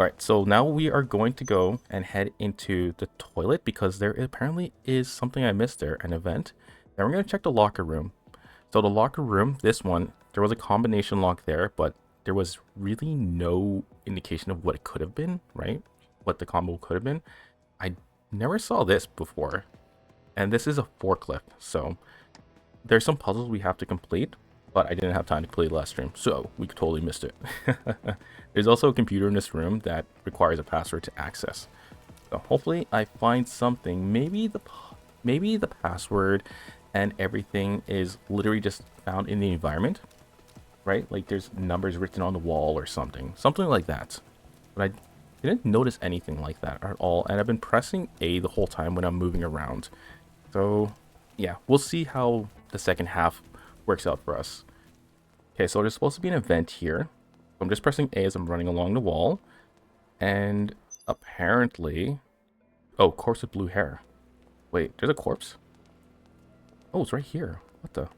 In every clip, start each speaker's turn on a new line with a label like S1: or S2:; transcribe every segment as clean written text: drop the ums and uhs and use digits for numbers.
S1: All right, so now we are going to go and head into the toilet because there apparently is something I missed there, an event. Then we're going to check the locker room. So the locker room, this one, there was a combination lock there, but there was really no indication of what it could have been, right? What the combo could have been. I never saw this before. And this is a forklift, so there's some puzzles we have to complete, but I didn't have time to complete last stream, so we totally missed it. There's also a computer in this room that requires a password to access. So hopefully I find something. Maybe the password and everything is literally just found in the environment, right? Like there's numbers written on the wall or something like that. But I didn't notice anything like that at all, and I've been pressing A the whole time when I'm moving around. So yeah, we'll see how the second half works out for us. Okay, so there's supposed to be an event here. I'm just pressing A as I'm running along the wall. And apparently... Oh, corpse with blue hair. Wait, there's a corpse? Oh, it's right here. What the?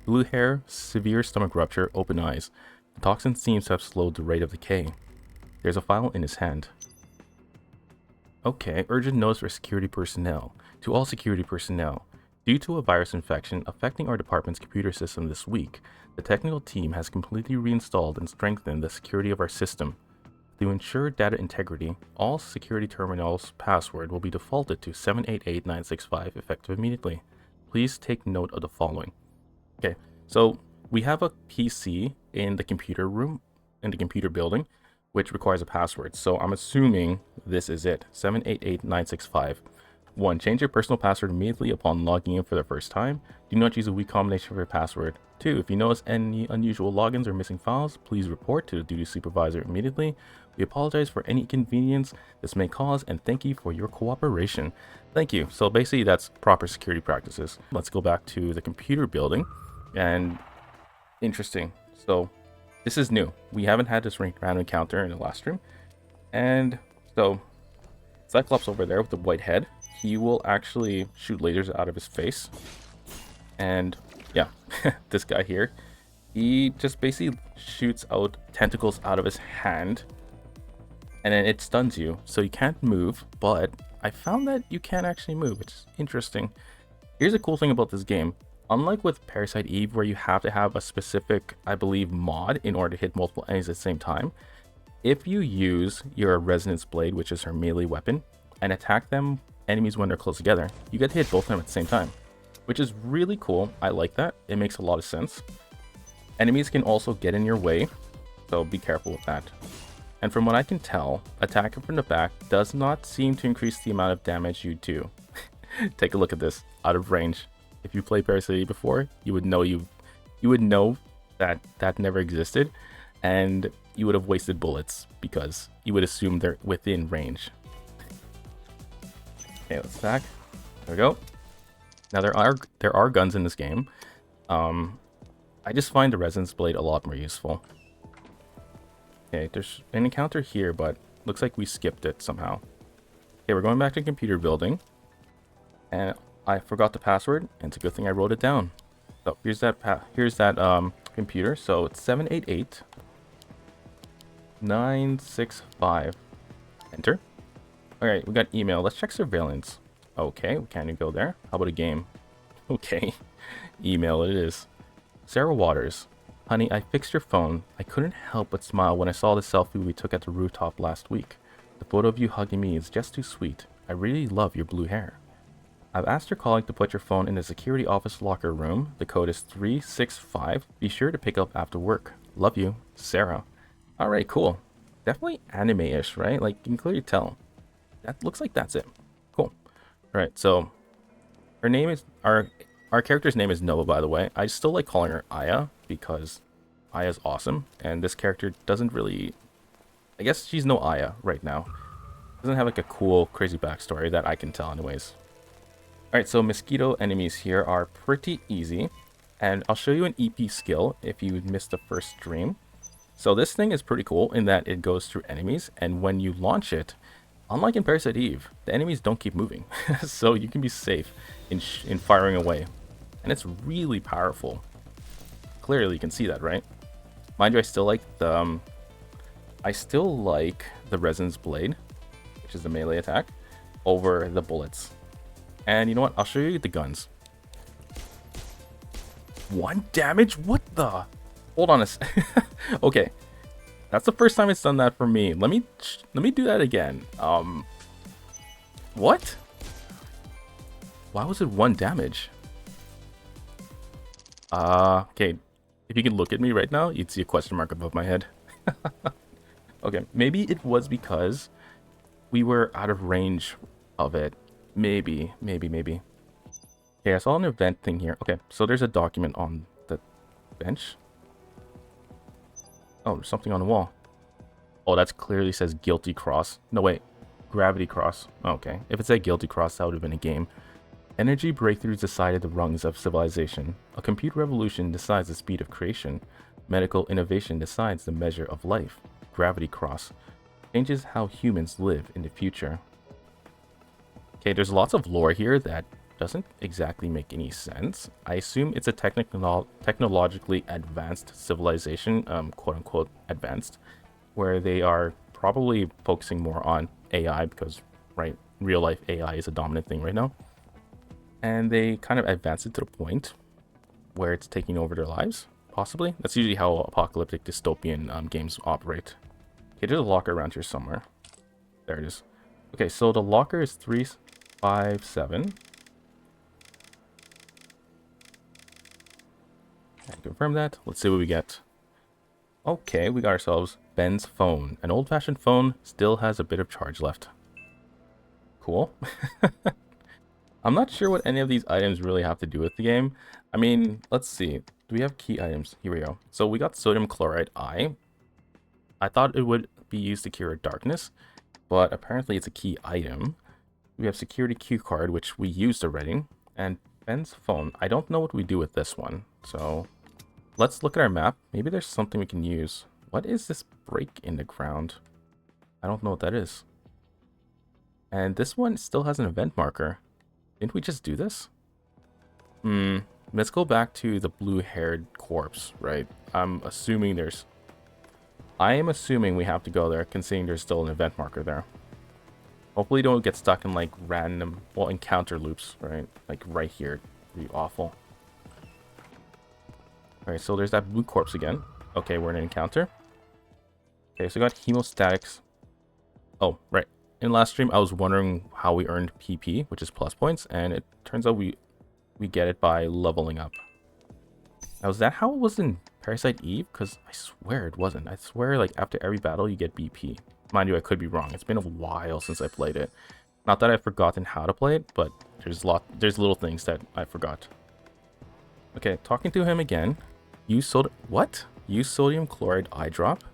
S1: Blue hair, severe stomach rupture, open eyes. The toxin seems to have slowed the rate of decay. There's a file in his hand. Okay, urgent notice for security personnel. To all security personnel. Due to a virus infection affecting our department's computer system this week, the technical team has completely reinstalled and strengthened the security of our system. To ensure data integrity, all security terminals' password will be defaulted to 788965 effective immediately. Please take note of the following. Okay, so we have a PC in the computer room, in the computer building, which requires a password. So I'm assuming this is it, 788965. 1. Change your personal password immediately upon logging in for the first time. Do not use a weak combination for your password. 2. If you notice any unusual logins or missing files, please report to the duty supervisor immediately. We apologize for any inconvenience this may cause and thank you for your cooperation. Thank you. So basically that's proper security practices. Let's go back to the computer building. And interesting. So this is new. We haven't had this random encounter in the last stream. And so Cyclops over there with the white head. He will actually shoot lasers out of his face. And yeah, this guy here, he just basically shoots out tentacles out of his hand. And then it stuns you, so you can't move. But I found that you can actually move, which is interesting. Here's a cool thing about this game. Unlike with Parasite Eve, where you have to have a specific, I believe, mod in order to hit multiple enemies at the same time, if you use your Resonance Blade, which is her melee weapon, and attack them enemies when they're close together, you get to hit both of them at the same time, which is really cool. I like that. It makes a lot of sense. Enemies can also get in your way, so be careful with that. And from what I can tell, attacking from the back does not seem to increase the amount of damage you do. Take a look at this, out of range. If you played Parasite Eve before, you would know that that never existed, and you would have wasted bullets because you would assume they're within range. Okay, let's attack. There we go. Now there are guns in this game. I just find the Resonance Blade a lot more useful. Okay, there's an encounter here, but looks like we skipped it somehow. Okay, we're going back to computer building. And I forgot the password, and it's a good thing I wrote it down. So here's that computer. So it's 788965. Enter. Alright, we got email. Let's check surveillance. Okay, we can't even go there. How about a game? Okay, email it is. Sarah Waters. Honey, I fixed your phone. I couldn't help but smile when I saw the selfie we took at the rooftop last week. The photo of you hugging me is just too sweet. I really love your blue hair. I've asked your colleague to put your phone in the security office locker room. The code is 365. Be sure to pick up after work. Love you, Sarah. Alright, cool. Definitely anime-ish, right? Like, you can clearly tell. That looks like that's it. Cool. Alright, so her name is our character's name is Nova, by the way. I still like calling her Aya because Aya's awesome, and this character doesn't really, I guess she's no Aya right now. Doesn't have like a cool, crazy backstory that I can tell anyways. Alright, so mosquito enemies here are pretty easy, and I'll show you an EP skill if you missed the first stream. So this thing is pretty cool in that it goes through enemies, and when you launch it, unlike in Parasite Eve, the enemies don't keep moving, so you can be safe in firing away. And it's really powerful. Clearly you can see that, right? Mind you, I still like the I still like the Resonance Blade, which is the melee attack, over the bullets. And you know what? I'll show you the guns. 1 damage? What the? Hold on a okay. That's the first time it's done that for me. Let me do that again. What? Why was it 1 damage? Okay. If you can look at me right now, you'd see a question mark above my head. Okay, maybe it was because we were out of range of it. Maybe. Okay, I saw an event thing here. Okay, so there's a document on the bench. Oh, there's something on the wall. Oh, that clearly says guilty cross. No, wait. Gravity cross. Okay, if it said guilty cross, that would have been a game. Energy breakthroughs decided the rungs of civilization. A computer revolution decides the speed of creation. Medical innovation decides the measure of life. Gravity cross changes how humans live in the future. Okay, there's lots of lore here that doesn't exactly make any sense. I assume it's a technologically advanced civilization, quote unquote advanced, where they are probably focusing more on AI because, right, real life AI is a dominant thing right now. And they kind of advance it to the point where it's taking over their lives, possibly. That's usually how apocalyptic dystopian games operate. Okay, there's a locker around here somewhere. There it is. Okay, so the locker is 357. And confirm that. Let's see what we get. Okay, we got ourselves Ben's phone. An old-fashioned phone still has a bit of charge left. Cool. I'm not sure what any of these items really have to do with the game. I mean, let's see. Do we have key items? Here we go. So we got sodium chloride eye. I thought it would be used to cure darkness, but apparently it's a key item. We have security cue card, which we used already, and Ben's phone. I don't know what we do with this one, so let's look at our map. Maybe there's something we can use. What is this break in the ground? I don't know what that is. And this one still has an event marker. Didn't we just do this? Let's go back to the blue-haired corpse, right? I am assuming we have to go there, considering there's still an event marker there. Hopefully don't get stuck in like random, well, encounter loops, right? Like right here. It'd be awful. Alright, so there's that blue corpse again. Okay, we're in an encounter. Okay, so we got hemostatics. Oh, right. In last stream, I was wondering how we earned PP, which is plus points, and it turns out we get it by leveling up. Now, is that how it was in Parasite Eve? Because I swear it wasn't. I swear, like, after every battle, you get BP. Mind you, I could be wrong. It's been a while since I played it. Not that I've forgotten how to play it, but there's little things that I forgot. Okay, talking to him again. Use sodium chloride eye drop.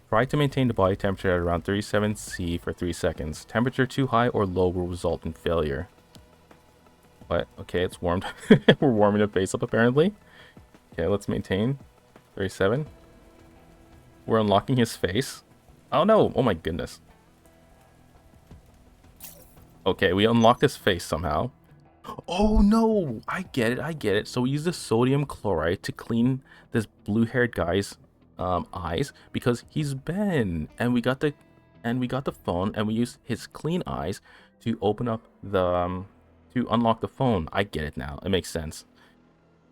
S1: Try to maintain the body temperature at around 37°C for 3 seconds. Temperature too high or low will result in failure. What? Okay, it's warmed. We're warming the face up apparently. Okay, let's maintain 37. We're unlocking his face. Oh no! Oh my goodness. Okay, we unlocked his face somehow. Oh no! I get it. So we use the sodium chloride to clean this blue-haired guy's eyes because he's Ben, and we got the phone, and we use his clean eyes to open up the to unlock the phone. I get it now. It makes sense.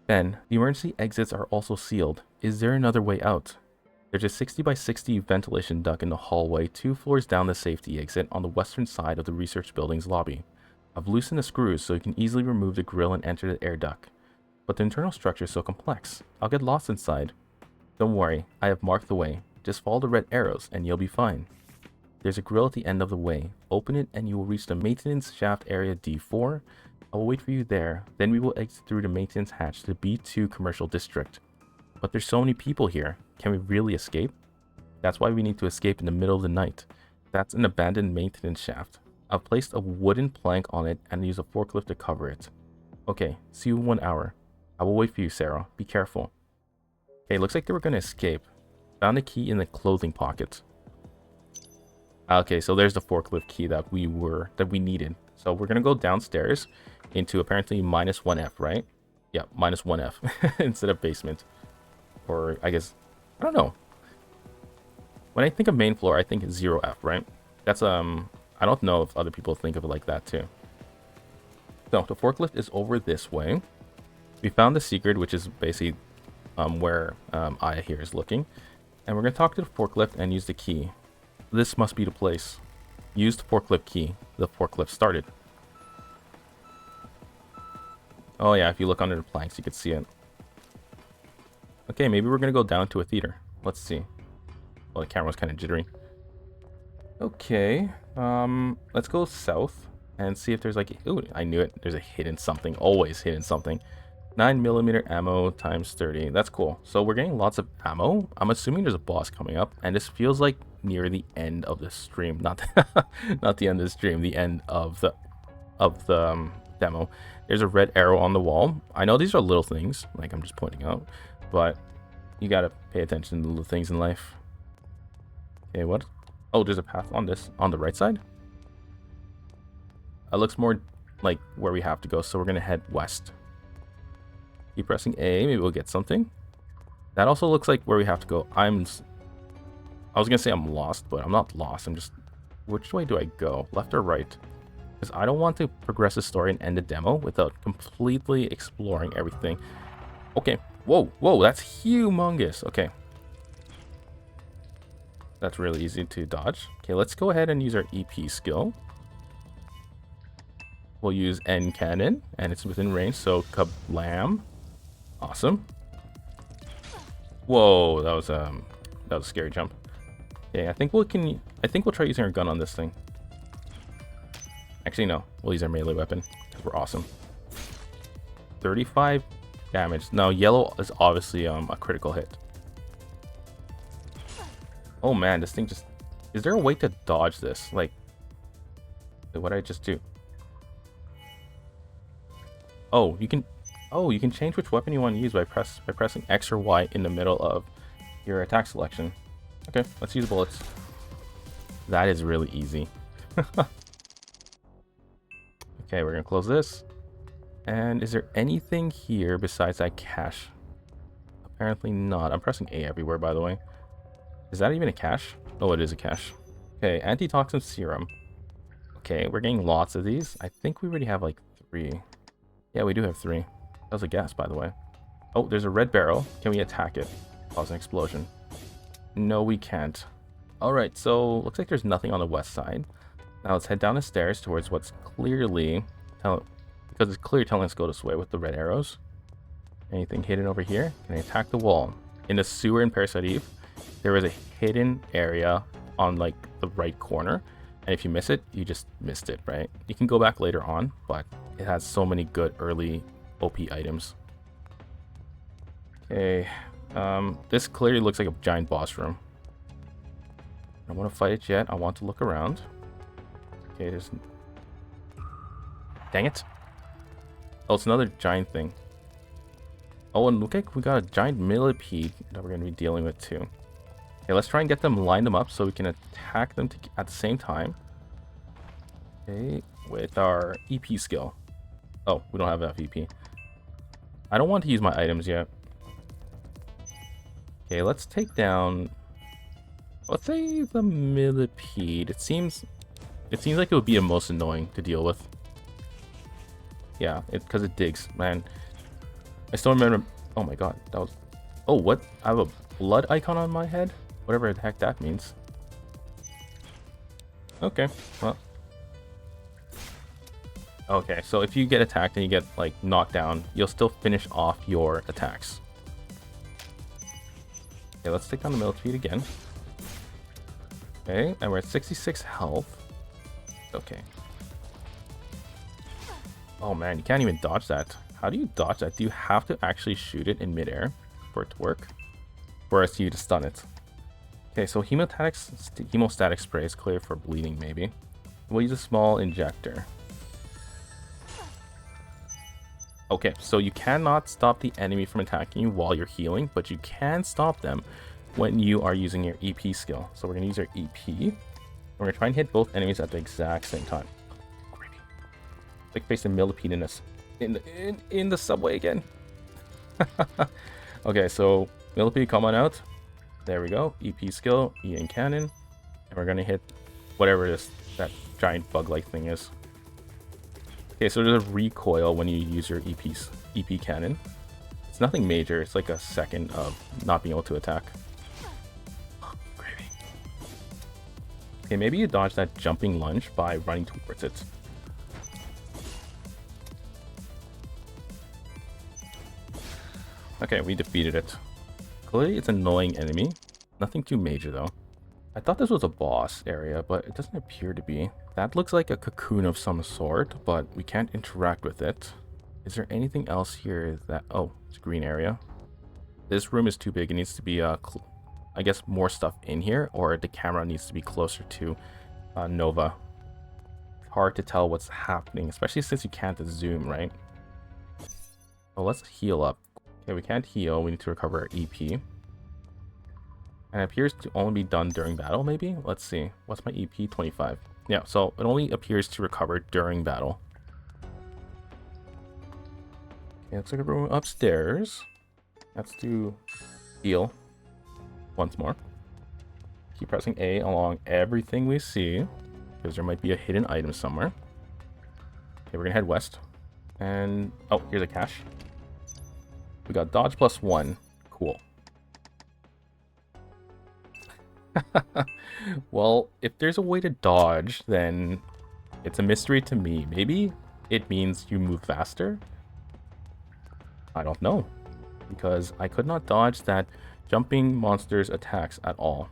S1: Ben, the emergency exits are also sealed. Is there another way out? There's a 60 by 60 ventilation duct in the hallway 2 floors down the safety exit on the western side of the research building's lobby. I've loosened the screws so you can easily remove the grill and enter the air duct. But the internal structure is so complex. I'll get lost inside. Don't worry, I have marked the way. Just follow the red arrows and you'll be fine. There's a grill at the end of the way. Open it and you will reach the maintenance shaft area D4. I will wait for you there. Then we will exit through the maintenance hatch to the B2 commercial district. But there's so many people here. Can we really escape? That's why we need to escape in the middle of the night. That's an abandoned maintenance shaft. I've placed a wooden plank on it and use a forklift to cover it. Okay, see you in 1 hour. I will wait for you, Sarah. Be careful. Okay, looks like they were going to escape. Found a key in the clothing pocket. Okay, so there's the forklift key that we needed. So we're going to go downstairs into apparently -1F, right? Yeah, -1F instead of basement. Or I guess, I don't know. When I think of main floor, I think 0F, right? That's, I don't know if other people think of it like that too. So the forklift is over this way. We found the secret, which is basically where Aya here is looking. And we're going to talk to the forklift and use the key. This must be the place. Use the forklift key. The forklift started. Oh yeah, if you look under the planks, you can see it. Okay, maybe we're going to go down to a theater. Let's see. Well, the camera's kind of jittery. Okay, let's go south and see if there's like... Ooh, I knew it. There's a hidden something. Always hidden something. 9mm ammo times 30. That's cool. So we're getting lots of ammo. I'm assuming there's a boss coming up, and this feels like near the end of the stream. Not not the end of the stream, the end of the demo. There's a red arrow on the wall. I know these are little things, like I'm just pointing out, but you gotta pay attention to little things in life. Okay, what? Oh, there's a path on this, on the right side. It looks more like where we have to go, so we're gonna head west. Keep pressing A, maybe we'll get something. That also looks like where we have to go. I was gonna say I'm lost, but I'm not lost. I'm just, which way do I go? Left or right? Because I don't want to progress the story and end the demo without completely exploring everything. Okay, whoa, whoa, that's humongous. Okay. That's really easy to dodge. Okay, let's go ahead and use our EP skill. We'll use N cannon, and it's within range, so kablam. Awesome. Whoa, that was a scary jump. Okay, I think we'll try using our gun on this thing. Actually, no, we'll use our melee weapon because we're awesome. 35 damage. Now, yellow is obviously a critical hit. Oh man, this thing just... Is there a way to dodge this? Like, what did I just do? Oh, you can... Oh, you can change which weapon you want to use by pressing X or Y in the middle of your attack selection. Okay, let's use bullets. That is really easy. Okay, we're gonna close this. And is there anything here besides that cache? Apparently not. I'm pressing A everywhere, by the way. Is that even a cache? Oh, it is a cache. Okay, antitoxin serum. Okay, we're getting lots of these. I think we already have like 3. Yeah, we do have 3. That was a guess, by the way. Oh, there's a red barrel. Can we attack it? Cause an explosion. No, we can't. Alright, so looks like there's nothing on the west side. Now let's head down the stairs towards what's clearly... because it's clearly telling us to go this way with the red arrows. Anything hidden over here? Can I attack the wall? In the sewer in Parasite Eve, there is a hidden area on like the right corner. And if you miss it, you just missed it, right? You can go back later on, but it has so many good early OP items. Okay, this clearly looks like a giant boss room. I don't want to fight it yet. I want to look around. Okay, there's... Dang it. Oh, it's another giant thing. Oh, and look like we got a giant millipede that we're going to be dealing with too. Okay, let's try and get them, line them up so we can attack them at the same time. Okay, with our EP skill. Oh, we don't have enough EP. I don't want to use my items yet. Okay, let's take down... Let's say the millipede. It seems like it would be the most annoying to deal with. Yeah, because it digs, man. I still remember... Oh my god, that was... Oh, what? I have a blood icon on my head? Whatever the heck that means. Okay, well... Okay, so if you get attacked and you get, like, knocked down, you'll still finish off your attacks. Okay, let's take down the millipede again. Okay, and we're at 66 health. Okay. Oh man, you can't even dodge that. How do you dodge that? Do you have to actually shoot it in midair for it to work? Or is you to stun it? Okay, so hemostatic spray is clear for bleeding, maybe. We'll use a small injector. Okay, so you cannot stop the enemy from attacking you while you're healing, but you can stop them when you are using your EP skill. So we're going to use our EP. We're going to try and hit both enemies at the exact same time. Creepy. Like face a millipede in the subway again. Okay, so millipede, come on out. There we go. EP skill, E and cannon. And we're gonna hit whatever that giant bug-like thing is. Okay, so there's a recoil when you use your EP cannon. It's nothing major. It's like a second of not being able to attack. Gravy. Okay, maybe you dodge that jumping lunge by running towards it. Okay, we defeated it. Clearly, it's an annoying enemy. Nothing too major, though. I thought this was a boss area, but it doesn't appear to be. That looks like a cocoon of some sort, but we can't interact with it. Is there anything else here that... Oh, it's a green area. This room is too big. It needs to be, I guess, more stuff in here, or the camera needs to be closer to Nova. Hard to tell what's happening, especially since you can't zoom, right? So let's heal up. Okay, we can't heal. We need to recover our EP. And it appears to only be done during battle, maybe? Let's see. What's my EP? 25. Yeah, so it only appears to recover during battle. Okay, looks like a room upstairs. Let's do heal once more. Keep pressing A along everything we see, because there might be a hidden item somewhere. Okay, we're gonna head west. And, oh, here's a cache. We got dodge +1. Cool. Well, if there's a way to dodge, then it's a mystery to me. Maybe it means you move faster? I don't know. Because I could not dodge that jumping monster's attacks at all.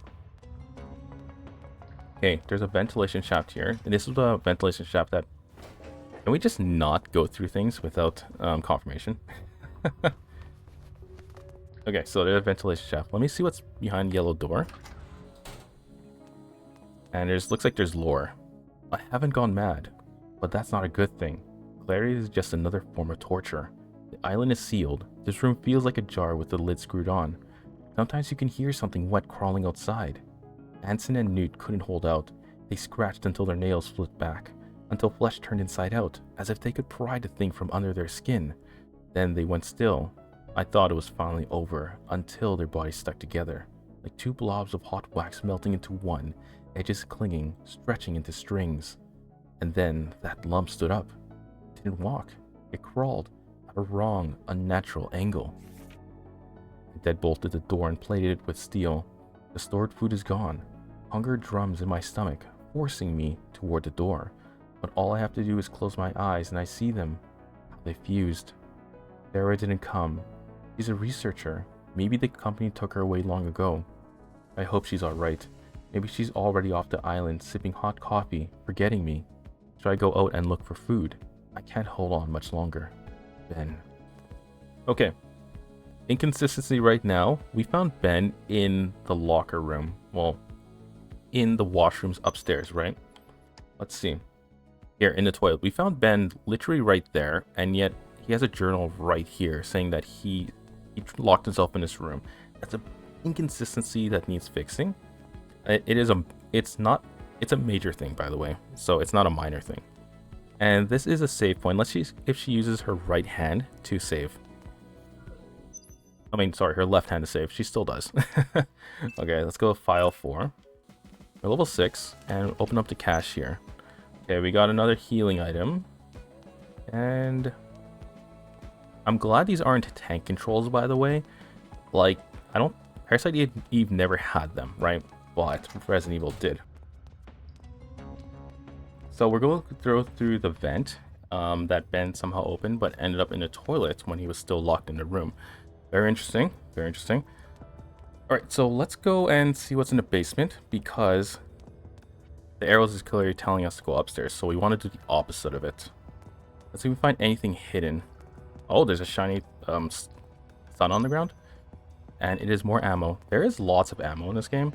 S1: Okay, there's a ventilation shaft here. And this is a ventilation shaft that... Can we just not go through things without confirmation? Okay, so there's a ventilation shaft. Let me see what's behind the yellow door. And looks like there's lore. I haven't gone mad, but that's not a good thing. Clarity is just another form of torture. The island is sealed. This room feels like a jar with the lid screwed on. Sometimes you can hear something wet crawling outside. Anson and Newt couldn't hold out. They scratched until their nails flipped back, until flesh turned inside out, as if they could pry the thing from under their skin. Then they went still. I thought it was finally over, until their bodies stuck together, like two blobs of hot wax melting into one, edges clinging, stretching into strings. And then that lump stood up. It didn't walk. It crawled at a wrong, unnatural angle. I deadbolted the door and plated it with steel. The stored food is gone. Hunger drums in my stomach, forcing me toward the door. But all I have to do is close my eyes and I see them. They fused. Sarah didn't come. She's a researcher. Maybe the company took her away long ago. I hope she's alright. Maybe she's already off the island, sipping hot coffee, forgetting me. Should I go out and look for food? I can't hold on much longer. Ben. Okay. Inconsistency right now. We found Ben in the locker room. Well, in the washrooms upstairs, right? Let's see. Here, in the toilet. We found Ben literally right there, and yet he has a journal right here saying that he locked himself in his room. That's an inconsistency that needs fixing. It's a major thing, by the way, so it's not a minor thing. And this is a save point. Let's see if she uses her right hand to save. I mean, sorry, her left hand to save. She still does. Okay, let's go with file 4. We're level 6, and open up the cache here. Okay, we got another healing item. And I'm glad these aren't tank controls, by the way. Like, Parasite Eve never had them, right? But Resident Evil did. So we're going to go through the vent that Ben somehow opened, but ended up in the toilet when he was still locked in the room. Very interesting. Very interesting. Alright, so let's go and see what's in the basement, because the arrows is clearly telling us to go upstairs, so we want to do the opposite of it. Let's see if we find anything hidden. Oh, there's a shiny sun on the ground. And it is more ammo. There is lots of ammo in this game.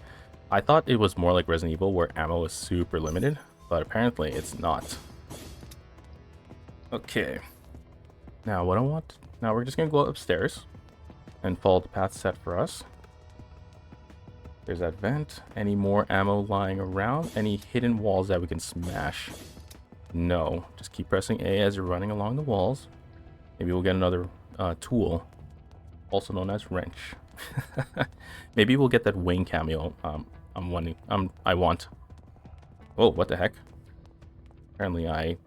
S1: I thought it was more like Resident Evil, where ammo is super limited, but apparently it's not. Okay. Now we're just gonna go upstairs and follow the path set for us. There's that vent. Any more ammo lying around? Any hidden walls that we can smash? No. Just keep pressing A as you're running along the walls. Maybe we'll get another tool, also known as wrench. Maybe we'll get that wing cameo. I'm wanting. I want. Oh, what the heck? Apparently,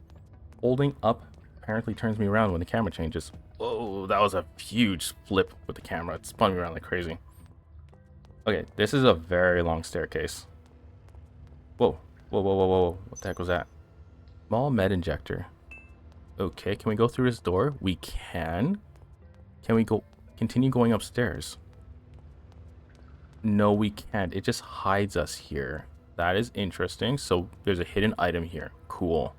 S1: holding up apparently turns me around when the camera changes. Whoa, that was a huge flip with the camera. It spun me around like crazy. Okay, this is a very long staircase. Whoa, whoa, whoa, whoa, whoa! What the heck was that? Small med injector. Okay, can we go through this door? We can. Can we go? Continue going upstairs? No, we can't. It just hides us here. That is interesting. So there's a hidden item here. Cool.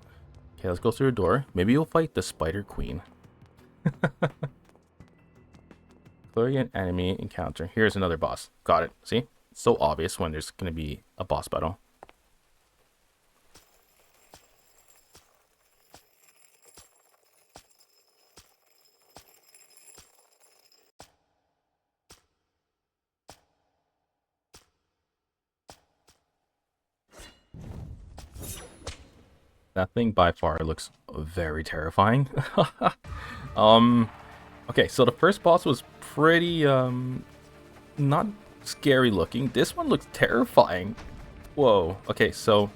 S1: Okay, let's go through the door. Maybe we'll fight the Spider Queen. Chloride enemy encounter. Here's another boss. Got it. See? It's so obvious when there's going to be a boss battle. That thing by far looks very terrifying. Okay, so the first boss was pretty, not scary looking. This one looks terrifying. Whoa. Okay, so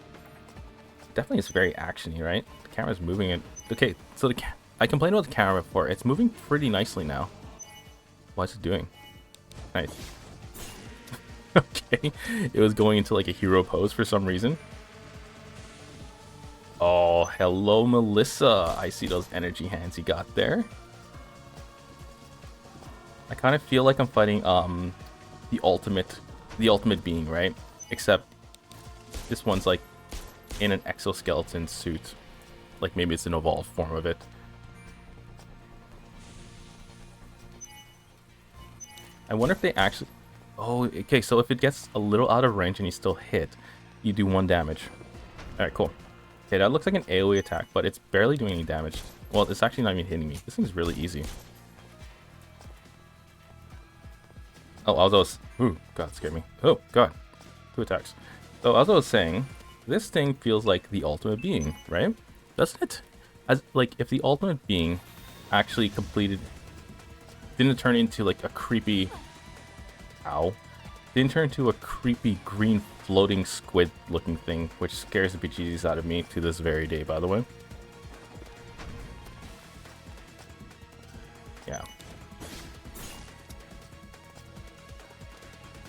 S1: definitely it's very actiony, right? The camera's moving it. Okay, so I complained about the camera before. It's moving pretty nicely now. What's it doing? Nice. Okay, it was going into like a hero pose for some reason. Oh, hello, Melissa. I see those energy hands you got there. I kind of feel like I'm fighting the ultimate being, right? Except this one's like in an exoskeleton suit. Like maybe it's an evolved form of it. I wonder if they actually... Oh, okay, so if it gets a little out of range and you still hit, you do 1 damage. Alright, cool. Okay, that looks like an AoE attack, but it's barely doing any damage. Well, it's actually not even hitting me. This thing's really easy. Oh, as I was... Ooh, God, it scared me. Oh, God. 2 attacks. So, as I was saying, this thing feels like the ultimate being, right? Doesn't it? As like, if the ultimate being actually completed... Didn't turn into, like, a creepy... Ow. Didn't turn into a creepy green floating squid looking thing, which scares the bejesus out of me to this very day, by the way. Yeah.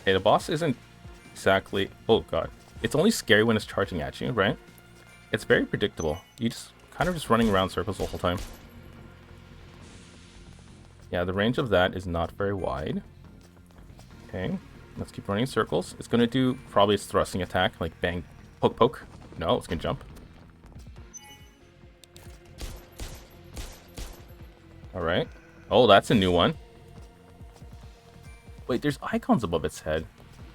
S1: Okay, the boss isn't exactly... Oh, God. It's only scary when it's charging at you, right? It's very predictable. You just kind of just running around circles the whole time. Yeah, the range of that is not very wide. Okay, let's keep running in circles. It's going to do probably its thrusting attack, like bang, poke, poke. No, it's going to jump. Alright. Oh, that's a new one. Wait, there's icons above its head.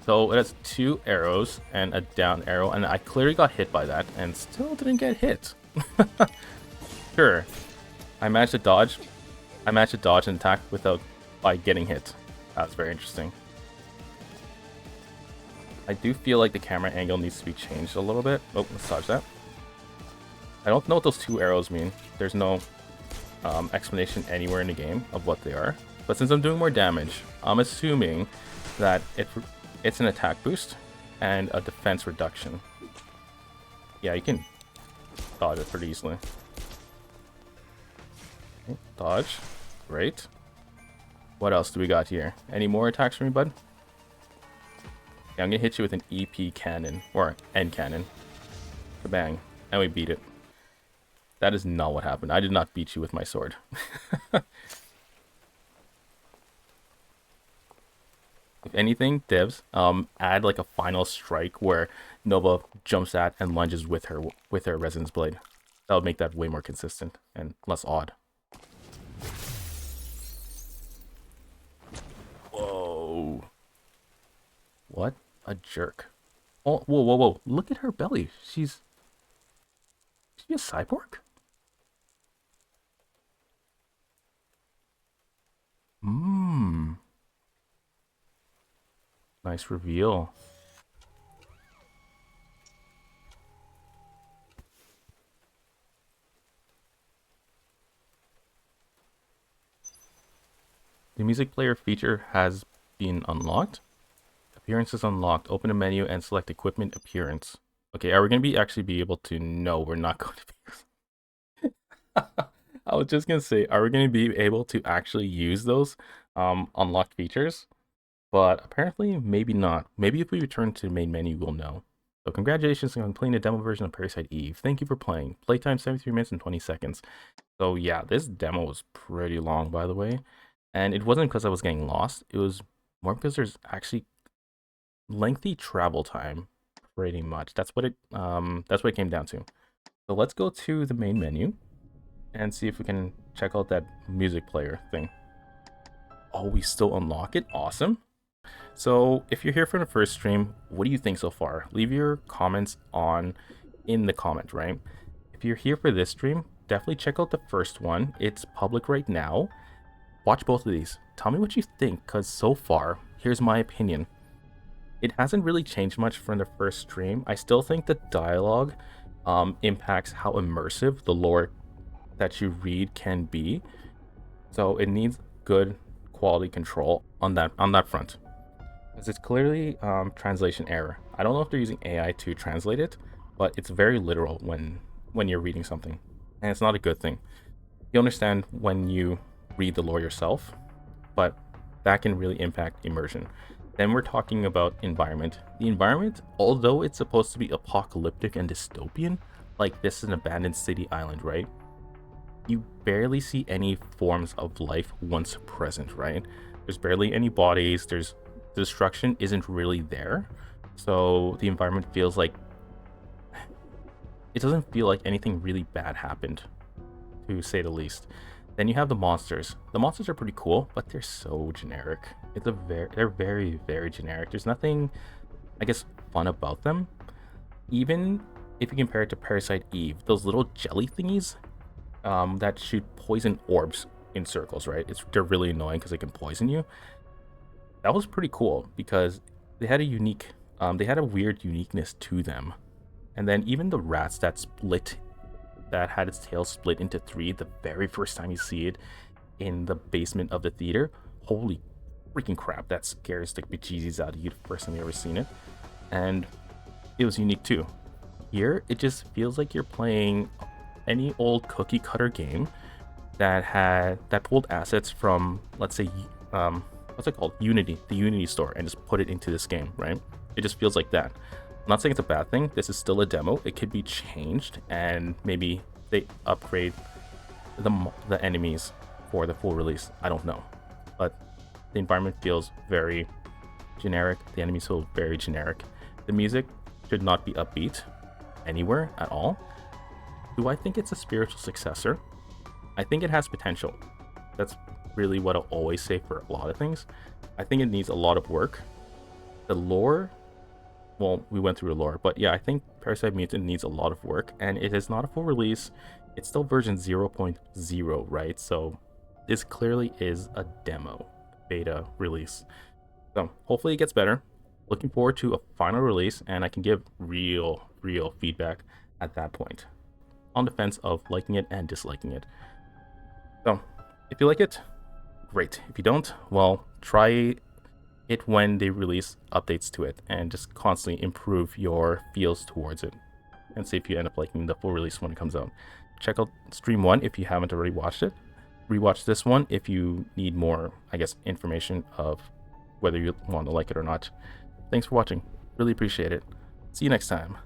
S1: So it has 2 arrows and a down arrow, and I clearly got hit by that and still didn't get hit. Sure. I managed to dodge. I managed to dodge an attack by getting hit. That's very interesting. I do feel like the camera angle needs to be changed a little bit. Oh, let's dodge that. I don't know what those 2 arrows mean. There's no explanation anywhere in the game of what they are. But since I'm doing more damage, I'm assuming that it's an attack boost and a defense reduction. Yeah, you can dodge it pretty easily. Okay, dodge. Great. What else do we got here? Any more attacks from me, bud? Yeah, I'm gonna hit you with an EP cannon, or N cannon. Kabang. And we beat it. That is not what happened. I did not beat you with my sword. If anything, devs, add like a final strike where Nova jumps at and lunges with her resonance blade. That would make that way more consistent and less odd. Whoa. What a jerk. Oh, whoa, whoa, whoa. Look at her belly. She's a cyborg? Mmm. Nice reveal. The music player feature has been unlocked. Appearance is unlocked. Open a menu and select equipment appearance. Okay, are we going to actually be able to? No, we're not going to be. I was just going to say, are we going to be able to actually use those unlocked features? But apparently, maybe not. Maybe if we return to the main menu, we'll know. So congratulations on playing the demo version of Parasite Eve. Thank you for playing. Playtime 73 minutes and 20 seconds. So yeah, this demo was pretty long, by the way. And it wasn't because I was getting lost. It was more because there's actually lengthy travel time, pretty much. That's what it came down to. So let's go to the main menu and see if we can check out that music player thing. Oh, we still unlock it? Awesome. So if you're here for the first stream, what do you think so far? Leave your comments in the comment, right? If you're here for this stream, definitely check out the first one. It's public right now. Watch both of these. Tell me what you think, because so far, here's my opinion. It hasn't really changed much from the first stream. I still think the dialogue impacts how immersive the lore that you read can be. So it needs good quality control on that front. Because it's clearly translation error. I don't know if they're using AI to translate it, but it's very literal when you're reading something. And it's not a good thing. You understand when you read the lore yourself, but that can really impact immersion. Then we're talking about environment. The environment, although it's supposed to be apocalyptic and dystopian, like this is an abandoned city island, right? You barely see any forms of life once present, right? There's barely any bodies, the destruction isn't really there. So the environment feels like, it doesn't feel like anything really bad happened, to say the least. Then you have the monsters. The monsters are pretty cool, but they're so generic. They're very, very generic. There's nothing, I guess, fun about them. Even if you compare it to Parasite Eve, those little jelly thingies that shoot poison orbs in circles, right? They're really annoying because they can poison you. That was pretty cool because they had a weird uniqueness to them. And then even the rats that had its tail split into three the very first time you see it in the basement of the theater. Holy freaking crap, that scares the bejesus out of you the first time you ever seen it. And it was unique too. Here, it just feels like you're playing any old cookie cutter game that pulled assets from, let's say, what's it called? Unity, the Unity store, and just put it into this game, right? It just feels like that. I'm not saying it's a bad thing. This is still a demo. It could be changed, and maybe they upgrade the enemies for the full release. I don't know, but the environment feels very generic. The enemies feel very generic. The music should not be upbeat anywhere at all. Do I think it's a spiritual successor? I think it has potential. That's really what I'll always say for a lot of things. I think it needs a lot of work. The lore, well, we went through the lore, but yeah, I think Parasite Mutant needs a lot of work, and it is not a full release. It's still version 0.0, right? So this clearly is a demo, beta release. So hopefully it gets better. Looking forward to a final release, and I can give real feedback at that point on the fence of liking it and disliking it. So if you like it, great. If you don't, well, try it when they release updates to it and just constantly improve your feels towards it and see if you end up liking the full release when it comes out. Check out stream 1 if you haven't already watched it. Rewatch this one if you need more, I guess, information of whether you want to like it or not. Thanks for watching. Really appreciate it. See you next time.